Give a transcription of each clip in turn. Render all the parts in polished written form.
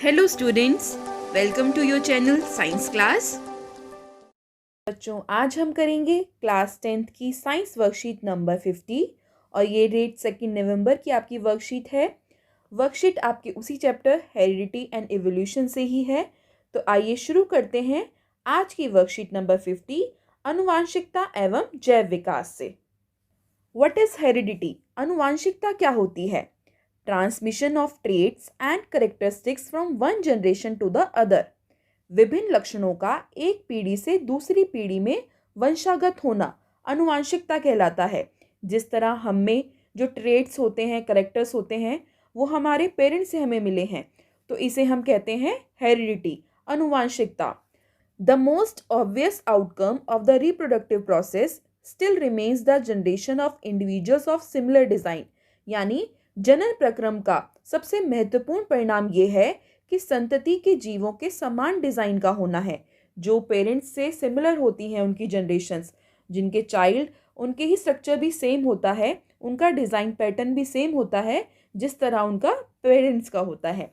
Hello students, welcome to your channel science class. बच्चों, आज हम करेंगे क्लास 10th की साइंस वर्कशीट नंबर 50 और ये डेट 2 नवंबर की आपकी वर्कशीट है। वर्कशीट आपके उसी चैप्टर हेरिडिटी एंड इवोल्यूशन से ही है। तो आइए शुरू करते हैं आज की वर्कशीट नंबर 50 आनुवांशिकता एवं जैव विकास से। What is heredity? आनुवांशिकता क्या होती है? Transmission of traits and characteristics from one generation to the other. विभिन्न लक्षणों का एक पीढ़ी से दूसरी पीढ़ी में वंशागत होना आनुवांशिकता कहलाता है। जिस तरह हम में जो ट्रेट्स होते हैं, करेक्टर्स होते हैं, वो हमारे पेरेंट्स से हमें मिले हैं, तो इसे हम कहते हैं हेरिडिटी, आनुवांशिकता। The most obvious outcome of the reproductive process still remains the generation of individuals of similar design. यानी जनन प्रक्रम का सबसे महत्वपूर्ण परिणाम यह है कि संतति के जीवों के समान डिजाइन का होना है। जो पेरेंट्स से सिमिलर होती हैं उनकी जनरेशन्स, जिनके चाइल्ड उनके ही स्ट्रक्चर भी सेम होता है, उनका डिजाइन पैटर्न भी सेम होता है जिस तरह उनका पेरेंट्स का होता है।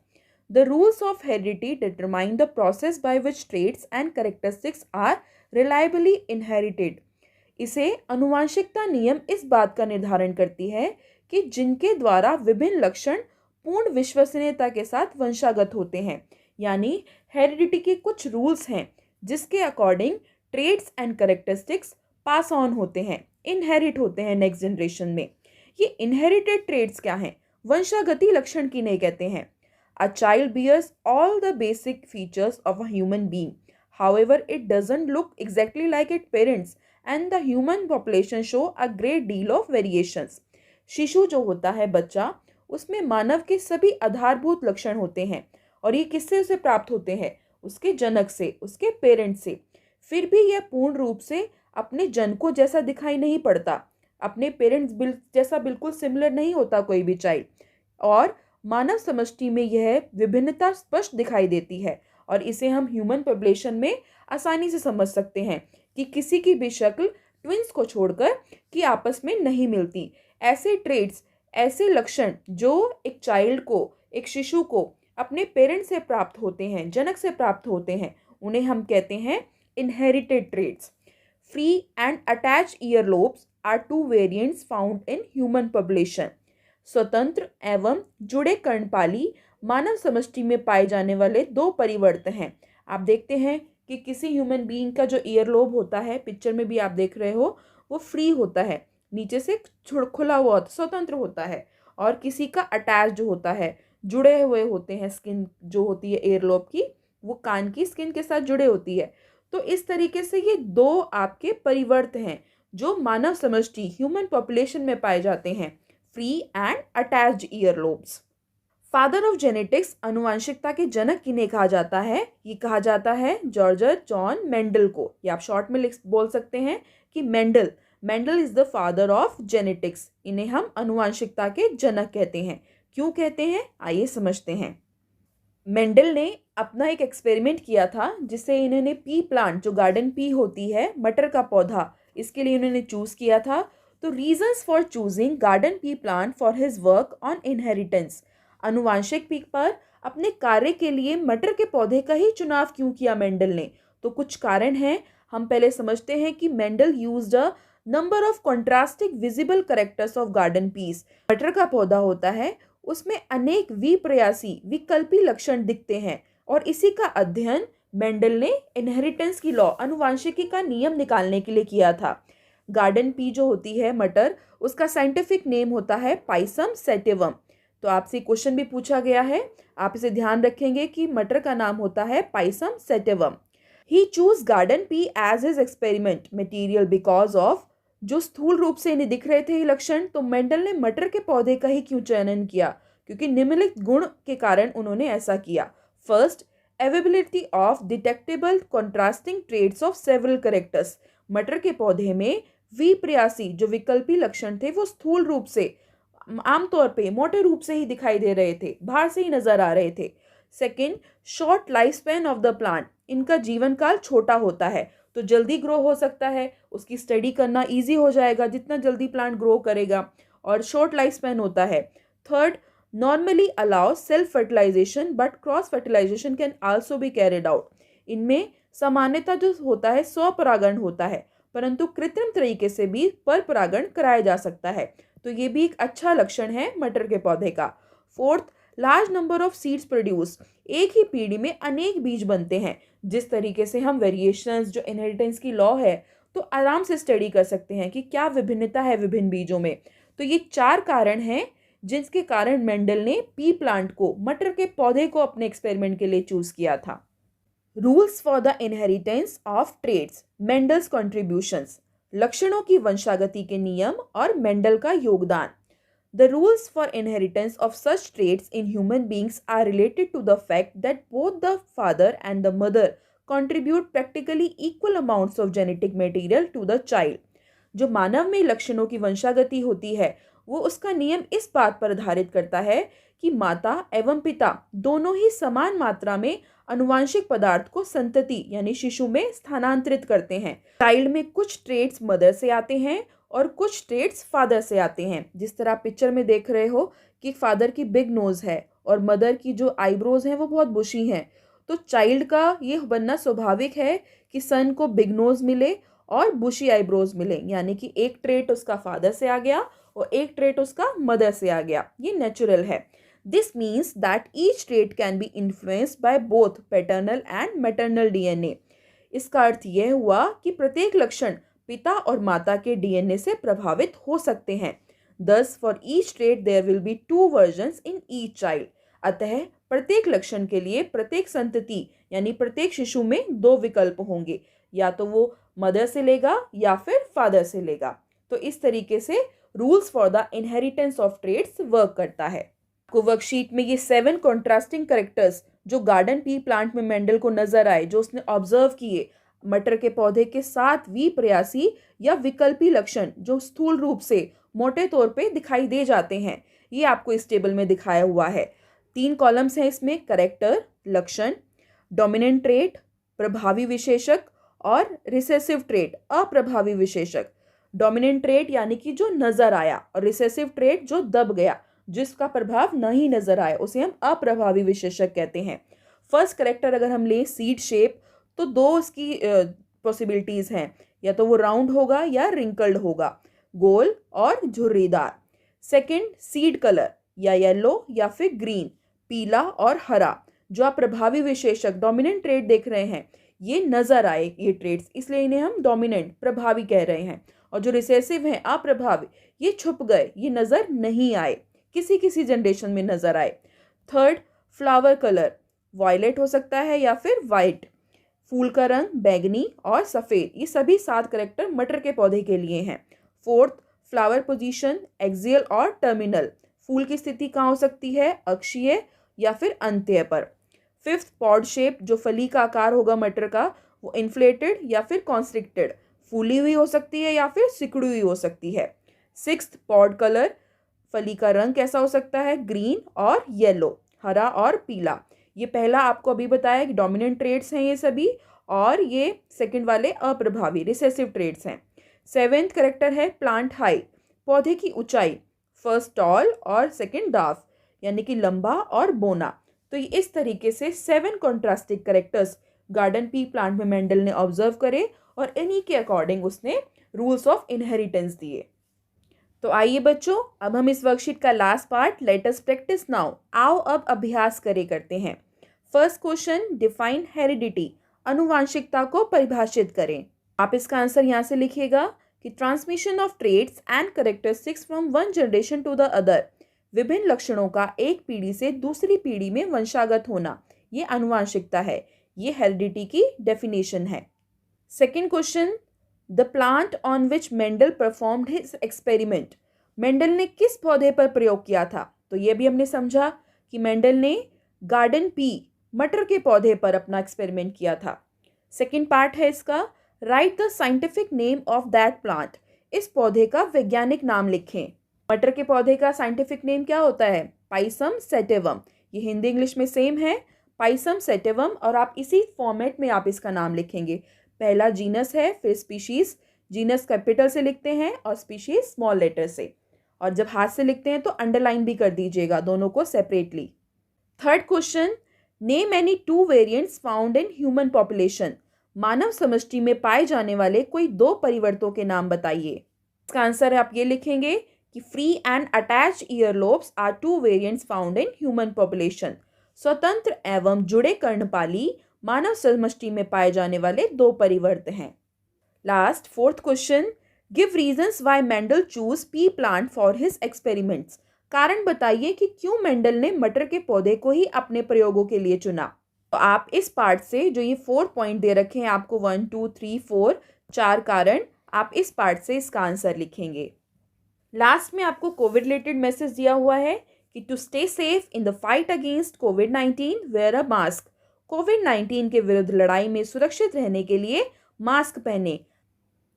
The rules of heredity determine the process by which traits and characteristics are reliably inherited. इसे आनुवांशिकता नियम इस बात का निर्धारण करती है कि जिनके द्वारा विभिन्न लक्षण पूर्ण विश्वसनीयता के साथ वंशागत होते हैं। यानी हेरिडिटी के कुछ रूल्स हैं जिसके according traits and characteristics pass on होते हैं, इनहेरिट होते हैं नेक्स्ट जनरेशन में। ये इनहेरिटेड ट्रेट्स क्या हैं? वंशागति लक्षण किन्हें कहते हैं? A child bears all the basic features of a human being. However, it doesn't look exactly like its parents, and the human population show a great deal of variations. शिशु जो होता है, बच्चा, उसमें मानव के सभी आधारभूत लक्षण होते हैं और ये किससे उसे प्राप्त होते हैं? उसके जनक से, उसके पेरेंट्स से। फिर भी यह पूर्ण रूप से अपने जनको जैसा दिखाई नहीं पड़ता, अपने पेरेंट्स जैसा बिल्कुल सिमिलर नहीं होता कोई भी चाइल्ड। और मानव समष्टि में यह विभिन्नता स्पष्ट दिखाई देती है और इसे हम ह्यूमन पॉपुलेशन में आसानी से समझ सकते हैं कि किसी की भी शक्ल ट्विंस को छोड़कर कि आपस में नहीं मिलती। ऐसे ट्रेट्स, ऐसे लक्षण जो एक चाइल्ड को, एक शिशु को अपने पेरेंट्स से प्राप्त होते हैं, जनक से प्राप्त होते हैं, उन्हें हम कहते हैं inherited traits. Free and attached earlobes are two variants found in human population. स्वतंत्र एवं जुड़े कर्णपाली मानव समष्टि में पाए जाने वाले दो परिवर्त हैं। आप देखते हैं कि किसी ह्यूमन बीइंग का जो ईयरलोब होता है, पिक्चर में भी आप देख रहे हो, वो फ्री होता है, नीचे से खुला हुआ स्वतंत्र होता है, और किसी का अटैच्ड होता है, जुड़े हुए होते हैं। स्किन जो होती है ईयरलोब की, वो कान की स्किन के साथ जुड़े होती है। तो इस तरीके से ये दो आपके परिवर्त हैं जो मानव समष्टि, ह्यूमन पॉपुलेशन में पाए जाते हैं। Free and attached earlobes. Father of genetics, आनुवांशिकता के जनक किन्हें कहा जाता है? ये कहा जाता है जॉर्ज जॉन मेंडल को। या आप शॉर्ट में बोल सकते हैं कि Mendel is the father of genetics. इन्हें हम आनुवांशिकता के जनक कहते हैं। क्यों कहते हैं, आइए समझते हैं। मेंडल ने अपना एक एक्सपेरिमेंट किया था जिससे इन्होंने पी प्लांट, जो गार्डन पी होती है, मटर का पौधा, इसके लिए उन्होंने चूज किया था। तो reasons for choosing garden pea plant for his work on inheritance. आनुवांशिक पी पर अपने कार्य के लिए मटर के पौधे का ही चुनाव क्यों किया मेंडल ने? तो कुछ कारण हैं। हम पहले समझते हैं कि Mendel used a number of contrasting visible characters of garden peas. मटर का पौधा होता है, उसमें अनेक विप्रयासी, विकल्पी लक्षण दिखते हैं, और इसी का अध्ययन मेंडल ने इनहेरिटेंस की लॉ, आनुवांशिकी का नियम निकालने के लिए किया था। गार्डन पी जो होती है, मटर, उसका साइंटिफिक नेम होता है पाइसम सैटिवम। तो आपसे क्वेश्चन भी पूछा गया है, आप इसे ध्यान रखेंगे कि मटर का नाम होता है Pisum sativum. He chose garden pea as his experiment material because of, जो स्थूल रूप से इन्हें दिख रहे थे ये लक्षण, तो मेंडल ने मटर के पौधे का ही क्यों चयन किया? क्योंकि निम्नलिखित गुण के कारण उन्होंने ऐसा किया। First, availability of detectable contrasting traits of several characters. मटर के पौधे में विप्रयासी जो विकल्पी लक्षण थे वो स्थूल रूप से, आमतौर पे मोटे रूप से ही दिखाई दे रहे थे, बाहर से ही नजर आ रहे थे। Second, short life span of the plant. इनका जीवन काल छोटा होता है तो जल्दी ग्रो हो सकता है, उसकी स्टडी करना इजी हो जाएगा जितना जल्दी प्लांट ग्रो करेगा, और शॉर्ट लाइफ स्पैन होता है। Third, normally allow self fertilization but cross fertilization can also be carried out. इनमें सामान्यतः जो होता है स्वपरागण होता है, परंतु कृत्रिम तरीके से भी पर परागण कराया जा सकता है। तो ये भी एक अच्छा लक्षण है मटर के पौधे का। Fourth, large number of seeds produce. एक ही पीढ़ी में अनेक बीज बनते हैं। जिस तरीके से हम वेरिएशंस जो इनहेरिटेंस की लॉ है तो आराम से स्टडी कर सकते हैं कि क्या विभिन्नता है विभिन्न बीजों में। तो ये 4 कारण हैं जिसके कारण मेंडल ने पी प्लांट को, मटर के पौधे को अपने एक्सपेरिमेंट के लिए चूज किया था। Rules for the inheritance of traits, Mendel's contributions. लक्षणों की वंशागति के नियम और मेंडल का योगदान। The rules for inheritance of such traits in human beings are related to the fact that both the father and the mother contribute practically equal amounts of genetic material to the child. जो मानव में लक्षणों की वंशागति होती है वो उसका नियम इस बात पर आधारित करता है कि माता एवं पिता दोनों ही समान मात्रा में अनुवांशिक पदार्थ को संतति यानी शिशु में स्थानांतरित करते हैं। चाइल्ड में कुछ ट्रेट्स मदर से आते हैं और कुछ ट्रेट्स फादर से आते हैं। जिस तरह आप पिक्चर में देख रहे हो कि फादर की बिग नोज है और मदर की जो आईब्रोज हैं वो बहुत बुशी हैं, तो चाइल्ड का ये बनना स्वाभाविक है कि सन को बिग नोज मिले और बुशी आईब्रोज मिले, यानी कि एक ट्रेट उसका फादर से आ गया और एक ट्रेट उसका मदर से आ गया। ये नेचुरल है। This means that each trait can be influenced by both paternal and maternal DNA. इसका अर्थ यह हुआ कि प्रत्येक लक्षण पिता और माता के डीएनए से प्रभावित हो सकते हैं। Thus for each trait there will be 2 versions in each child. अतः प्रत्येक लक्षण के लिए प्रत्येक संतति यानी प्रत्येक शिशु में 2 विकल्प होंगे, या तो वो मदर से लेगा या फिर फादर से लेगा। तो इस तरीके से rules for the inheritance of traits work करता है। आपको वर्कशीट में ये 7 कॉन्ट्रास्टिंग कैरेक्टर्स जो गार्डन पी प्लांट में मेंडल को नजर आए, जो उसने ऑब्जर्व किए, मटर के पौधे के 7 विप्रयासी या विकल्पी लक्षण जो स्थूल रूप से मोटे तौर पे दिखाई दे जाते हैं, ये आपको इस टेबल में दिखाया हुआ है। 3 कॉलम्स हैं इसमें, कैरेक्टर लक्षण, डोमिनेंट ट्रेट प्रभावी विशेषक और रिसेसिव ट्रेट अप्रभावी विशेषक। डोमिनेंट ट्रेट यानी कि जो नजर आया और रिसेसिव ट्रेट जो दब गया, जिसका प्रभाव नहीं नजर आया, उसे हम अप्रभावी विशेषक कहते हैं। फर्स्ट कैरेक्टर अगर हम लें सीड शेप, तो 2 उसकी पॉसिबिलिटीज हैं, या तो वो राउंड होगा या रिंकल्ड होगा, गोल और झुर्रीदार। सेकंड सीड कलर, या येलो या फिर ग्रीन, पीला और हरा। जो आप प्रभावी विशेषक डोमिनेंट ट्रेट देख रहे हैं ये नजर आए ये ट्रेट्स, इसलिए इन्हें हम डोमिनेंट प्रभावी कह रहे हैं। और जो रिसेसिव हैं अप्रभावी, ये छुप गए, ये नजर नहीं आए, किसी किसी जनरेशन में नजर आए। थर्ड फ्लावर कलर, वायलेट हो सकता है या फिर वाइट। फूल का रंग बैंगनी और सफ़ेद। ये सभी 7 कैरेक्टर मटर के पौधे के लिए हैं। फोर्थ फ्लावर पोजीशन, एक्सियल और टर्मिनल। फूल की स्थिति कहाँ हो सकती है, अक्षीय या फिर अंत्य पर। फिफ्थ पॉड शेप, जो फली का आकार होगा मटर का, वो इन्फ्लेटेड या फिर कॉन्स्ट्रिक्टेड, फूली हुई हो सकती है या फिर सिकुड़ी हुई हो सकती है। सिक्स्थ पॉड कलर, फली का रंग कैसा हो सकता है, ग्रीन और येलो, हरा और पीला। ये पहला आपको अभी बताया कि डोमिनेंट ट्रेट्स हैं ये सभी, और ये सेकंड वाले अप्रभावी रिसेसिव ट्रेट्स हैं। सेवेंथ कैरेक्टर है प्लांट हाइट, पौधे की ऊंचाई, फर्स्ट टॉल और सेकंड डार्फ, यानी कि लंबा और बोना। तो ये इस तरीके से 7 contrasting characters garden pea plant में मेंडल ने ऑब्जर्व करे और इन्हीं के अकॉर्डिंग उसने रूल्स ऑफ इनहेरिटेंस दिए। तो आइए बच्चों, अब हम इस वर्कशीट का last part let us practice now, आओ अब अभ्यास करते हैं। फर्स्ट क्वेश्चन, डिफाइन हेरिडिटी, अनुवांशिकता को परिभाषित करें। आप इसका आंसर यहाँ से लिखिएगा कि transmission of traits and characteristics from one generation to the other, विभिन्न लक्षणों का एक पीढ़ी से दूसरी पीढ़ी में वंशागत होना, ये अनुवांशिकता है। ये हेरिडिटी की डेफिनेशन है। Second question, the plant on which Mendel performed his experiment, Mendel ने किस पौधे पर प्रयोग किया था। तो ये भी हमने समझा कि मेंडल ने गार्डन पी मटर के पौधे पर अपना एक्सपेरिमेंट किया था। सेकेंड पार्ट है इसका, right the scientific name of that plant, इस पौधे का वैज्ञानिक नाम लिखें। मटर के पौधे का साइंटिफिक नेम क्या होता है, पाइसम सेटिवम। ये हिंदी इंग्लिश में सेम है, पाइसम सेटिवम, और आप इसी फॉर्मेट में आप इसका नाम लिखेंगे। पहला जीनस है, फिर स्पीशीज, जीनस कैपिटल से लिखते हैं और स्पीशीज स्मॉल लेटर से। और जब हाथ से लिखते हैं तो अंडरलाइन भी कर दीजिएगा दोनों को separately. Third question, name any two variants found in human population. मानव समष्टि में पाए जाने वाले कोई दो परिवर्तों के नाम बताइए। इसका आंसर आप ये लिखेंगे कि free and attached earlobes are two variants found in human population. स्वतंत्र एवं जुड़े कर्णपाली मानव समष्टि में पाए जाने वाले दो परिवर्त हैं। Last fourth question, give reasons why Mendel choose P plant for his experiments. कारण बताइए कि क्यों मेंडल ने मटर के पौधे को ही अपने प्रयोगों के लिए चुना। तो आप इस पार्ट से जो ये 4 पॉइंट दे रखे हैं आपको 1 2 3 4 4 कारण, आप इस पार्ट से इसका आंसर लिखेंगे। लास्ट में आपको कोविड रिलेटेड मैसेज दिया हुआ है कि to stay safe in the fight against कोविड-19 वेयर अ मास्क। कोविड-19 के विरुद्ध लड़ाई में सुरक्षित रहने के लिए मास्क पहने।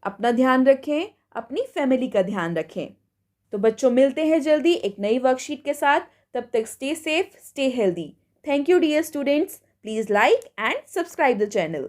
अपना ध्यान रखें, अपनी फैमिली का ध्यान रखें। तो बच्चों मिलते हैं जल्दी एक नई वर्कशीट के साथ। तब तक stay safe, stay healthy. Thank you dear students. Please like and subscribe the channel.